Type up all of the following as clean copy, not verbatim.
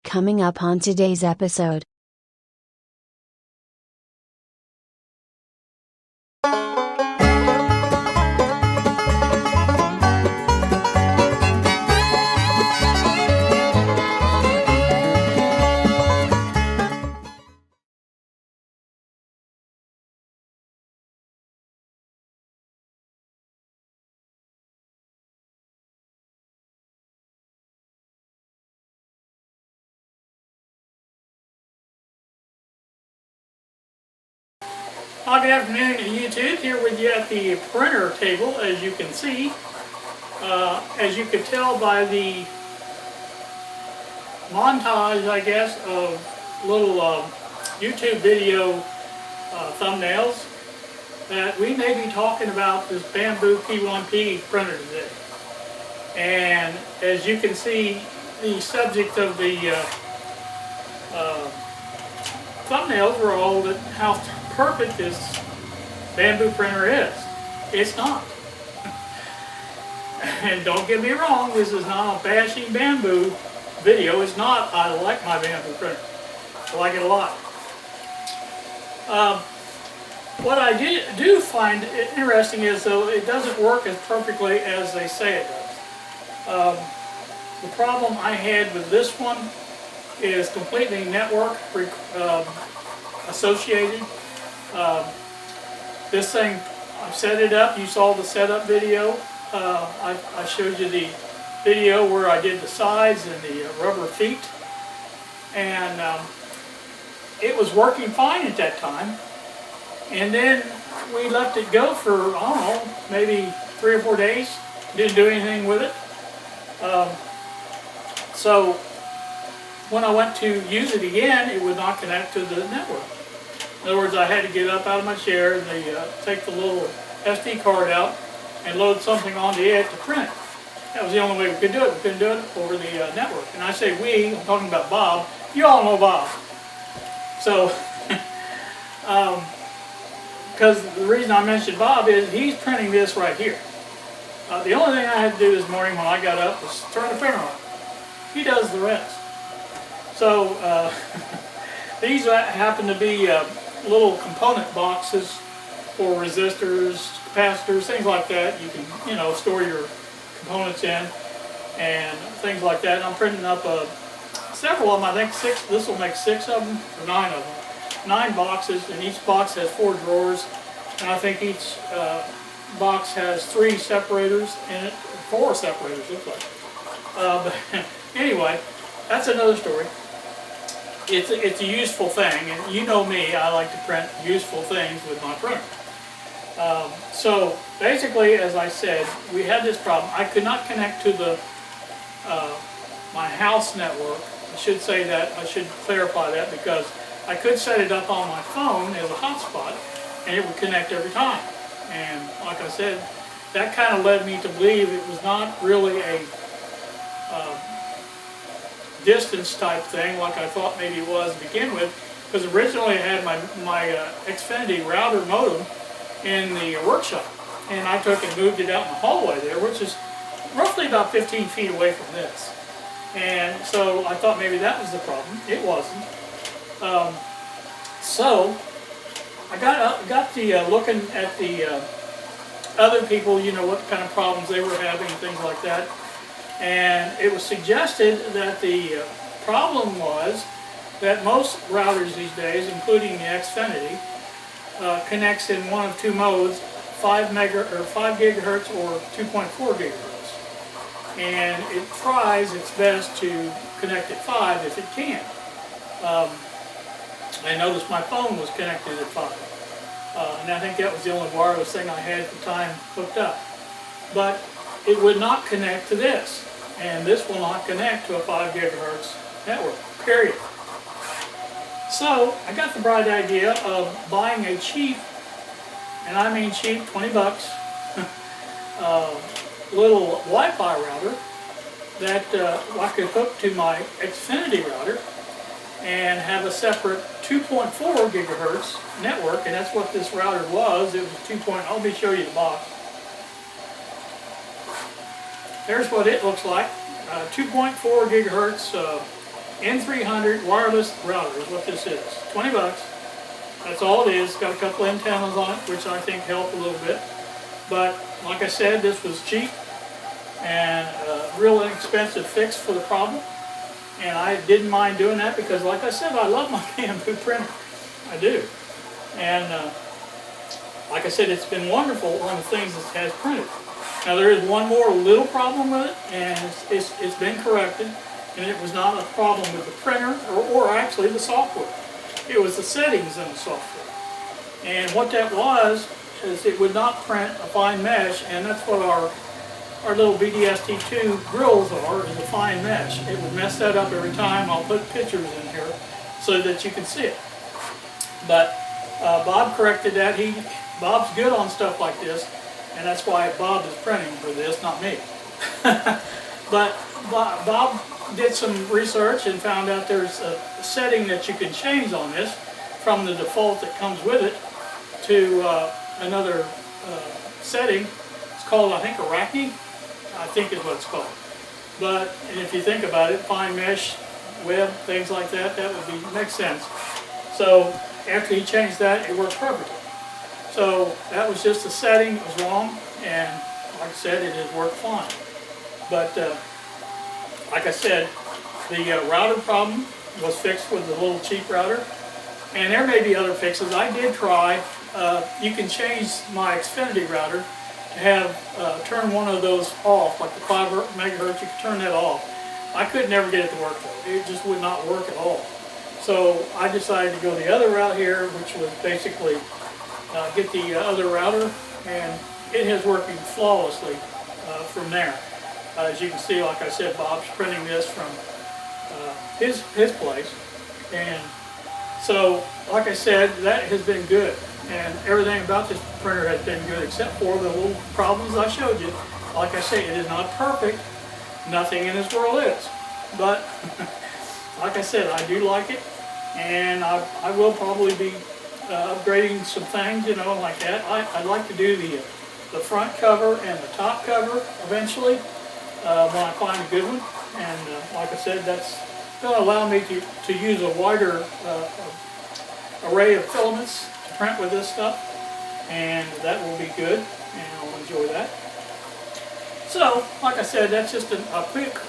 coming up on today's episode. Good afternoon to YouTube, here with you at the printer table. As you can see, as you could tell by the montage, I guess, of little YouTube video thumbnails, that we may be talking about this Bambu P1P printer today. And as you can see, the subject of the thumbnails were all that how perfect this Bambu printer is. It's not. And don't get me wrong, this is not a bashing Bambu video. It's not. I like my Bambu printer. I like it a lot. What I do find interesting is, though, it doesn't work as perfectly as they say it does. The problem I had with this one is completely network associated. This thing, I set it up. You saw the setup video. I showed you the video where I did the sides and the rubber feet, and it was working fine at that time. And then we left it go for, I don't know, maybe 3 or 4 days. Didn't do anything with it. So when I went to use it again, it would not connect to the network. In other words, I had to get up out of my chair and take the little SD card out and load something onto it to print it. That was the only way we could do it. We couldn't do it over the network. And I say we, I'm talking about Bob. You all know Bob. So, because the reason I mentioned Bob is he's printing this right here. The only thing I had to do this morning when I got up was turn the printer on. He does the rest. So, these happen to be little component boxes for resistors, capacitors, things like that. You can, store your components in and things like that. And I'm printing up several of them. I think 6. This will make 6 of them or 9 of them. 9 boxes, and each box has 4 drawers. And I think each box has 3 separators in it, 4 separators, looks like. But anyway, that's another story. It's a useful thing, and you know me, I like to print useful things with my printer. So basically, as I said, we had this problem. I could not connect to the my house network. I should say that, I should clarify that, because I could set it up on my phone as a hotspot, and it would connect every time. And like I said, that kind of led me to believe it was not really a distance type thing like I thought maybe it was to begin with, because originally I had my Xfinity router modem in the workshop, and I took and moved it out in the hallway there, which is roughly about 15 feet away from this. And so I thought maybe that was the problem. It wasn't. So I got the looking at the other people, what kind of problems they were having and things like that. And it was suggested that the problem was that most routers these days, including the Xfinity, connects in one of 2 modes, 5 gigahertz or 2.4 gigahertz. And it tries its best to connect at 5 if it can. I noticed my phone was connected at 5. And I think that was the only wireless thing I had at the time hooked up. But it would not connect to this. And this will not connect to a 5 gigahertz network, period. So I got the bright idea of buying a cheap, and I mean cheap, 20 bucks, little Wi-Fi router that I could hook to my Xfinity router and have a separate 2.4 gigahertz network, and that's what this router was. It was 2. I'll be show you the box. There's what it looks like. 2.4 gigahertz N300 wireless router is what this is. 20 bucks. That's all it is. Got a couple antennas on it, which I think help a little bit. But like I said, this was cheap and a real inexpensive fix for the problem. And I didn't mind doing that because, like I said, I love my Bambu printer. I do. And like I said, it's been wonderful on the things it has printed. Now there is one more little problem with it, and it's been corrected. And it was not a problem with the printer or actually the software. It was the settings in the software. And what that was is it would not print a fine mesh, and that's what our little BDST2 grills are, is a fine mesh. It would mess that up every time. I'll put pictures in here so that you can see it. But Bob corrected that. Bob's good on stuff like this, and that's why Bob is printing for this, not me. But Bob did some research and found out there's a setting that you can change on this from the default that comes with it to another setting. It's called, I think, Iraqi, I think is what it's called. But if you think about it, fine mesh, web, things like that, that would make sense. So after he changed that, it worked perfectly. So that was just a setting that was wrong, and like I said, it has worked fine. But like I said, the router problem was fixed with the little cheap router, and there may be other fixes. I did try. You can change my Xfinity router to have turn one of those off, like the 5 megahertz. You can turn that off. I could never get it to work though. It just would not work at all. So I decided to go the other route here, which was basically get the other router, and it is working flawlessly from there. As you can see, like I said, Bob's printing this from his place, and so like I said, that has been good, and everything about this printer has been good except for the little problems I showed you. Like I say, it is not perfect. Nothing in this world is, but like I said, I do like it, and I will probably be upgrading some things, you know, like that. I'd like to do the front cover and the top cover eventually when I find a good one. And like I said, that's going to allow me to use a wider array of filaments to print with this stuff, and that will be good, and I'll enjoy that. So, like I said, that's just a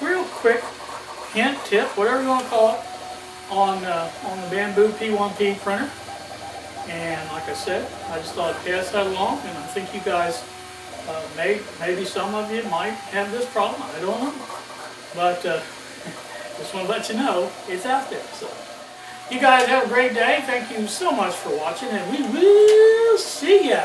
real quick hint, tip, whatever you want to call it, on the Bambu P1P printer. And like I said, I just thought I'd pass that along, and I think you guys, maybe some of you might have this problem, I don't know. But just want to let you know, it's out there. So, you guys have a great day. Thank you so much for watching, and we will see ya.